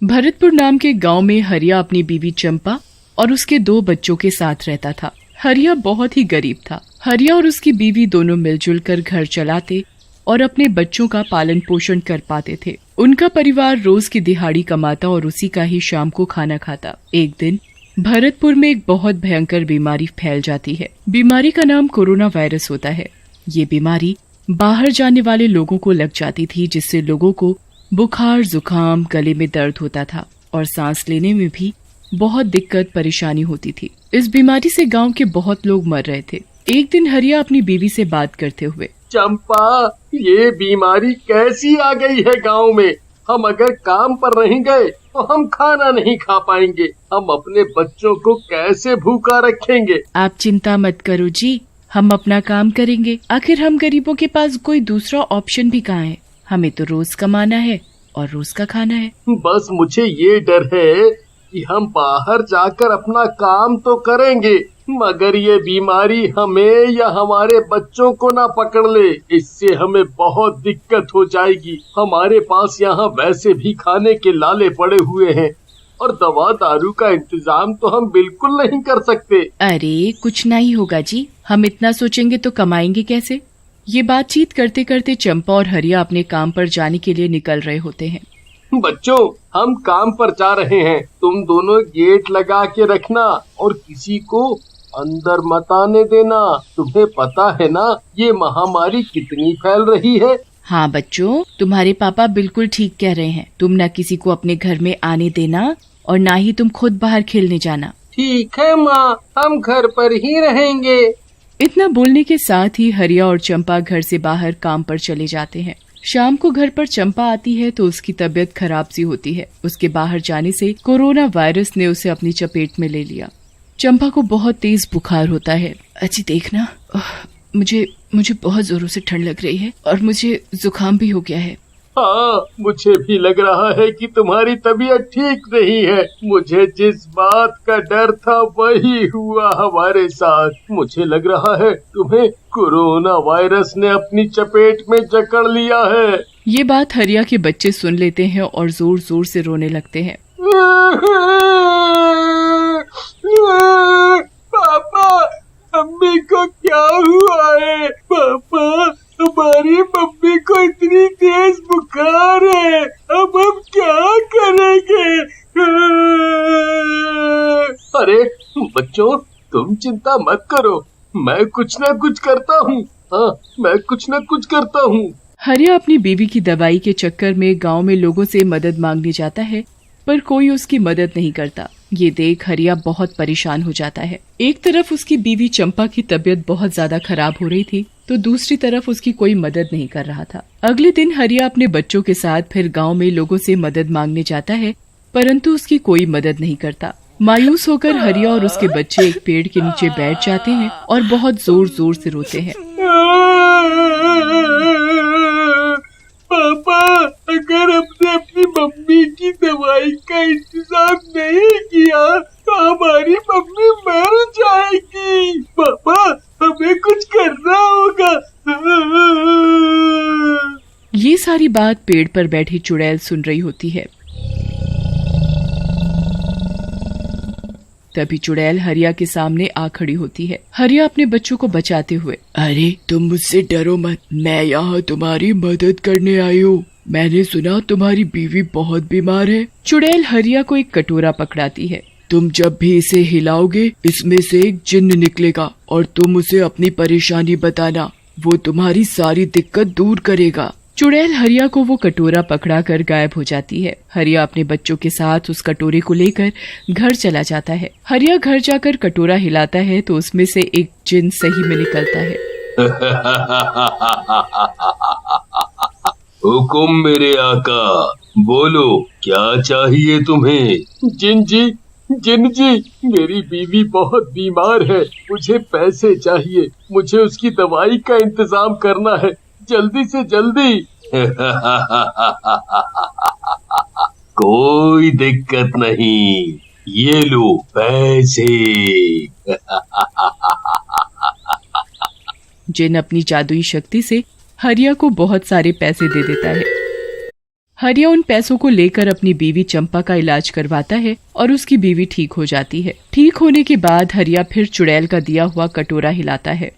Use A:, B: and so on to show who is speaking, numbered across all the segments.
A: भरतपुर नाम के गांव में हरिया अपनी बीवी चंपा और उसके 2 बच्चों के साथ रहता था। हरिया बहुत ही गरीब था। हरिया और उसकी बीवी दोनों मिलजुल कर घर चलाते और अपने बच्चों का पालन पोषण कर पाते थे। उनका परिवार रोज की दिहाड़ी कमाता और उसी का ही शाम को खाना खाता। एक दिन भरतपुर में एक बहुत भयंकर बीमारी फैल जाती है। बीमारी का नाम कोरोना वायरस होता है। ये बीमारी बाहर जाने वाले लोगों को लग जाती थी, जिससे लोगों को बुखार, जुकाम, गले में दर्द होता था और सांस लेने में भी बहुत दिक्कत परेशानी होती थी। इस बीमारी से गांव के बहुत लोग मर रहे थे। एक दिन हरिया अपनी बीवी से बात करते हुए,
B: चंपा, ये बीमारी कैसी आ गई है गांव में? हम अगर काम पर नहीं गए तो हम खाना नहीं खा पाएंगे। हम अपने बच्चों को कैसे भूखा रखेंगे?
A: आप चिंता मत करो जी, हम अपना काम करेंगे। आखिर हम गरीबों के पास कोई दूसरा ऑप्शन भी कहाँ है? हमें तो रोज कमाना है और रोज का खाना है।
B: बस मुझे ये डर है कि हम बाहर जाकर अपना काम तो करेंगे, मगर ये बीमारी हमें या हमारे बच्चों को ना पकड़ ले। इससे हमें बहुत दिक्कत हो जाएगी। हमारे पास यहाँ वैसे भी खाने के लाले पड़े हुए हैं और दवा दारू का इंतजाम तो हम बिल्कुल नहीं कर सकते।
A: अरे कुछ नहीं होगा जी, हम इतना सोचेंगे तो कमाएंगे कैसे? ये बातचीत करते करते चंपा और हरिया अपने काम पर जाने के लिए निकल रहे होते हैं।
B: बच्चों, हम काम पर जा रहे हैं। तुम दोनों गेट लगा के रखना और किसी को अंदर मत आने देना। तुम्हें पता है ना ये महामारी कितनी फैल रही है।
A: हाँ बच्चों, तुम्हारे पापा बिल्कुल ठीक कह रहे हैं। तुम न किसी को अपने घर में आने देना और ना ही तुम खुद बाहर खेलने जाना।
B: ठीक है माँ, हम घर पर ही रहेंगे।
A: इतना बोलने के साथ ही हरिया और चंपा घर से बाहर काम पर चले जाते हैं। शाम को घर पर चंपा आती है तो उसकी तबीयत खराब सी होती है। उसके बाहर जाने से कोरोना वायरस ने उसे अपनी चपेट में ले लिया। चंपा को बहुत तेज बुखार होता है। अजी देखना, मुझे बहुत जोरों से ठंड लग रही है और मुझे जुकाम भी हो गया है।
B: हाँ, मुझे भी लग रहा है कि तुम्हारी तबीयत ठीक नहीं है। मुझे जिस बात का डर था वही हुआ हमारे साथ। मुझे लग रहा है तुम्हें कोरोना वायरस ने अपनी चपेट में जकड़ लिया है।
A: ये बात हरिया के बच्चे सुन लेते हैं और जोर जोर से रोने लगते हैं।
B: पापा, मम्मी को क्या हुआ है? पापा, हमारी मम्मी को इतनी तेज बुखार है, अब हम क्या करेंगे? अरे बच्चों, तुम चिंता मत करो, मैं कुछ न कुछ करता हूँ। हाँ, मैं कुछ न कुछ करता हूँ।
A: हरिया अपनी बीवी की दवाई के चक्कर में गांव में लोगों से मदद मांगने जाता है, पर कोई उसकी मदद नहीं करता। ये देख हरिया बहुत परेशान हो जाता है। एक तरफ उसकी बीवी चंपा की तबीयत बहुत ज्यादा खराब हो रही थी, तो दूसरी तरफ उसकी कोई मदद नहीं कर रहा था। अगले दिन हरिया अपने बच्चों के साथ फिर गांव में लोगों से मदद मांगने जाता है, परंतु उसकी कोई मदद नहीं करता। मायूस होकर हरिया और उसके बच्चे एक पेड़ के नीचे बैठ जाते हैं और बहुत जोर जोर से रोते हैं।
B: पापा, अगर हमने अपनी मम्मी की दवाई का इंतजाम नहीं किया तो हमारी मम्मी मर जाएगी। पापा, हमें कुछ करना होगा।
A: ये सारी बात पेड़ पर बैठी चुड़ैल सुन रही होती है। तभी चुड़ैल हरिया के सामने आ खड़ी होती है। हरिया अपने बच्चों को बचाते हुए, अरे तुम मुझसे डरो मत, मैं यहाँ तुम्हारी मदद करने आई हूँ। मैंने सुना तुम्हारी बीवी बहुत बीमार है। चुड़ैल हरिया को एक कटोरा पकड़ाती है। तुम जब भी इसे हिलाओगे इसमें से एक जिन्न निकलेगा और तुम उसे अपनी परेशानी बताना, वो तुम्हारी सारी दिक्कत दूर करेगा। चुड़ैल हरिया को वो कटोरा पकड़ा कर गायब हो जाती है। हरिया अपने बच्चों के साथ उस कटोरे को लेकर घर चला जाता है। हरिया घर जाकर कटोरा हिलाता है तो उसमें से एक जिन्न सही में निकलता है।
B: हुकुम मेरे आका, बोलो क्या चाहिए तुम्हें? जिन जी, मेरी बीवी बहुत बीमार है, मुझे पैसे चाहिए। मुझे उसकी दवाई का इंतजाम करना है, जल्दी से जल्दी। कोई दिक्कत नहीं, ये लो पैसे।
A: जिन अपनी जादुई शक्ति से हरिया को बहुत सारे पैसे दे देता है। हरिया उन पैसों को लेकर अपनी बीवी चंपा का इलाज करवाता है और उसकी बीवी ठीक हो जाती है। ठीक होने के बाद हरिया फिर चुड़ैल का दिया हुआ कटोरा हिलाता है।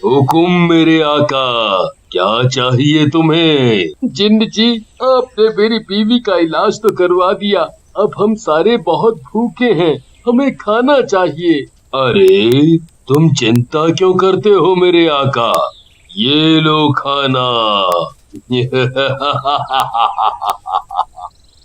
C: हुकुम मेरे आका, क्या चाहिए तुम्हें?
B: जिन्न जी, आपने मेरी बीवी का इलाज तो करवा दिया, अब हम सारे बहुत भूखे हैं, हमें खाना चाहिए।
C: अरे तुम चिंता क्यों करते हो मेरे आका, ये लो खाना।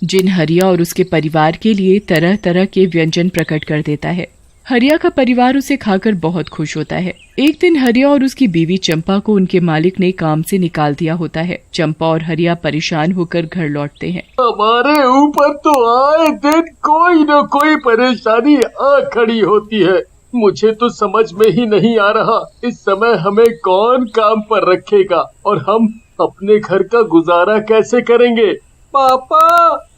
A: जिन हरिया और उसके परिवार के लिए तरह तरह के व्यंजन प्रकट कर देता है। हरिया का परिवार उसे खाकर बहुत खुश होता है। एक दिन हरिया और उसकी बीवी चंपा को उनके मालिक ने काम से निकाल दिया होता है। चंपा और हरिया परेशान होकर घर लौटते हैं।
B: हमारे ऊपर तो आए दिन कोई न कोई परेशानी आ खड़ी होती है। मुझे तो समझ में ही नहीं आ रहा इस समय हमें कौन काम पर रखेगा और हम अपने घर का गुजारा कैसे करेंगे।
D: पापा,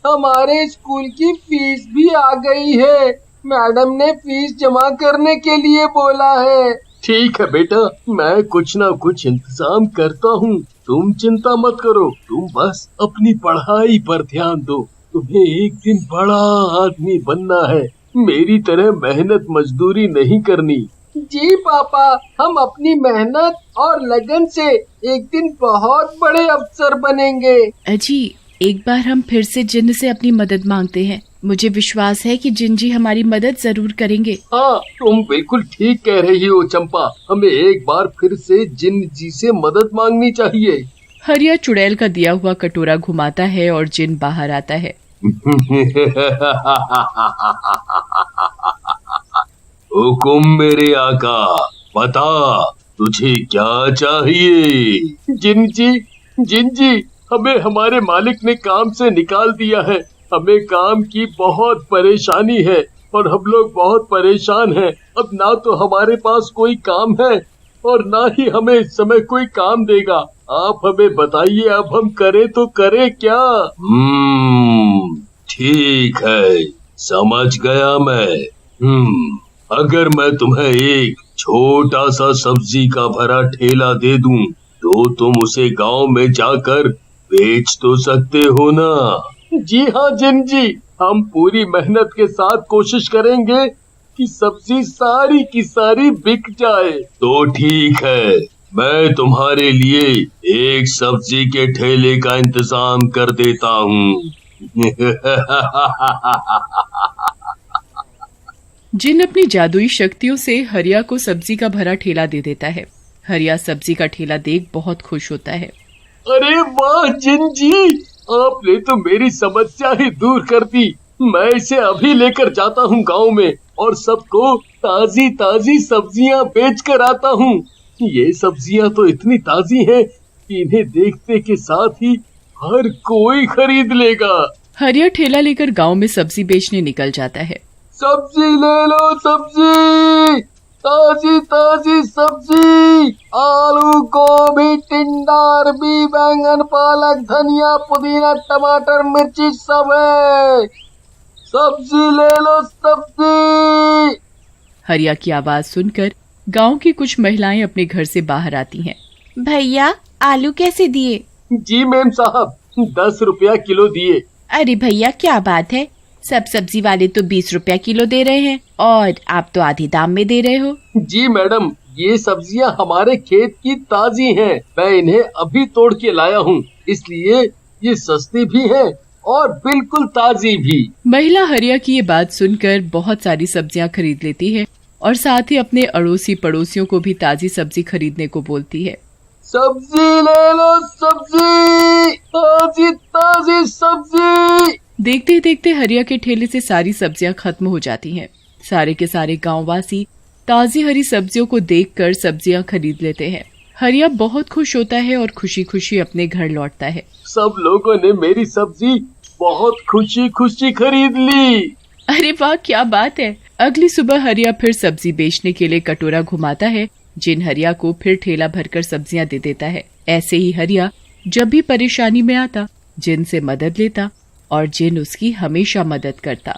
D: हमारे स्कूल की फीस भी आ गई है। मैडम ने फीस जमा करने के लिए बोला है।
B: ठीक है बेटा, मैं कुछ ना कुछ इंतजाम करता हूँ, तुम चिंता मत करो, तुम बस अपनी पढ़ाई पर ध्यान दो। तुम्हें एक दिन बड़ा आदमी बनना है, मेरी तरह मेहनत मजदूरी नहीं करनी।
D: जी पापा, हम अपनी मेहनत और लगन से एक दिन बहुत बड़े अफसर बनेंगे।
A: अजी, एक बार हम फिर से जिन्न से अपनी मदद मांगते हैं। मुझे विश्वास है कि जिन्न जी हमारी मदद जरूर करेंगे।
B: हाँ, तुम बिल्कुल ठीक कह रही हो चंपा, हमें एक बार फिर से जिन्न जी से मदद मांगनी चाहिए।
A: हरिया चुड़ैल का दिया हुआ कटोरा घुमाता है और जिन्न बाहर आता है।
C: हुकुम मेरे आका, बता तुझे क्या चाहिए?
B: जिन्न जी, हमें हमारे मालिक ने काम से निकाल दिया है। हमें काम की बहुत परेशानी है और हम लोग बहुत परेशान हैं। अब ना तो हमारे पास कोई काम है और ना ही हमें इस समय कोई काम देगा। आप हमें बताइए, अब हम करें तो करें क्या?
C: ठीक है, समझ गया मैं। अगर मैं तुम्हें एक छोटा सा सब्जी का भरा ठेला दे दूं, तो तुम उसे गांव में जाकर बेच तो सकते हो ना?
B: जी हाँ जिन्न जी, हम पूरी मेहनत के साथ कोशिश करेंगे कि सब्जी सारी की सारी बिक जाए।
C: तो ठीक है, मैं तुम्हारे लिए एक सब्जी के ठेले का इंतजाम कर देता हूँ।
A: जिन्न अपनी जादुई शक्तियों से हरिया को सब्जी का भरा ठेला दे देता है। हरिया सब्जी का ठेला देख बहुत खुश होता है।
B: अरे वाह जिन्न जी, आपने तो मेरी समस्या ही दूर कर दी। मैं इसे अभी लेकर जाता हूँ गांव में और सबको ताजी ताजी सब्जियाँ बेच कर आता हूँ। ये सब्जियाँ तो इतनी ताजी हैं कि इन्हें देखते के साथ ही हर कोई खरीद लेगा।
A: हरिया ठेला लेकर गांव में सब्जी बेचने निकल जाता है।
D: सब्जी ले लो, सब्जी, ताजी ताजी सब्जी, आलू, गोभी, टिंडा, अरबी, बैंगन, पालक, धनिया, पुदीना, टमाटर, मिर्ची सब है। सब्जी ले लो, सब्जी।
A: हरिया की आवाज सुनकर गांव की कुछ महिलाएं अपने घर से बाहर आती हैं। भैया, आलू कैसे दिए?
B: जी मेम साहब, 10 रुपया किलो दिए।
A: अरे भैया, क्या बात है, सब सब्जी वाले तो 20 रुपया किलो दे रहे हैं और आप तो आधी दाम में दे रहे हो।
B: जी मैडम, ये सब्जियां हमारे खेत की ताजी हैं, मैं इन्हें अभी तोड़ के लाया हूँ, इसलिए ये सस्ती भी हैं और बिल्कुल ताजी भी।
A: महिला हरिया की ये बात सुनकर बहुत सारी सब्जियां खरीद लेती है और साथ ही अपने अड़ोसी पड़ोसियों को भी ताजी सब्जी खरीदने को बोलती है।
D: सब्जी ले लो, सब्जी, ताजी ताजी सब्जी।
A: देखते ही देखते हरिया के ठेले से सारी सब्जियां खत्म हो जाती हैं। सारे के सारे गांववासी ताजी हरी सब्जियों को देखकर सब्जियां खरीद लेते हैं। हरिया बहुत खुश होता है और खुशी खुशी अपने घर लौटता है।
B: सब लोगों ने मेरी सब्जी बहुत खुशी खुशी खरीद ली।
A: अरे वाह, क्या बात है। अगली सुबह हरिया फिर सब्जी बेचने के लिए कटोरा घुमाता है। जिन हरिया को फिर ठेला भरकर सब्जियां दे देता है। ऐसे ही हरिया जब भी परेशानी में आता, जिन से मदद लेता और जिन उसकी हमेशा मदद करता।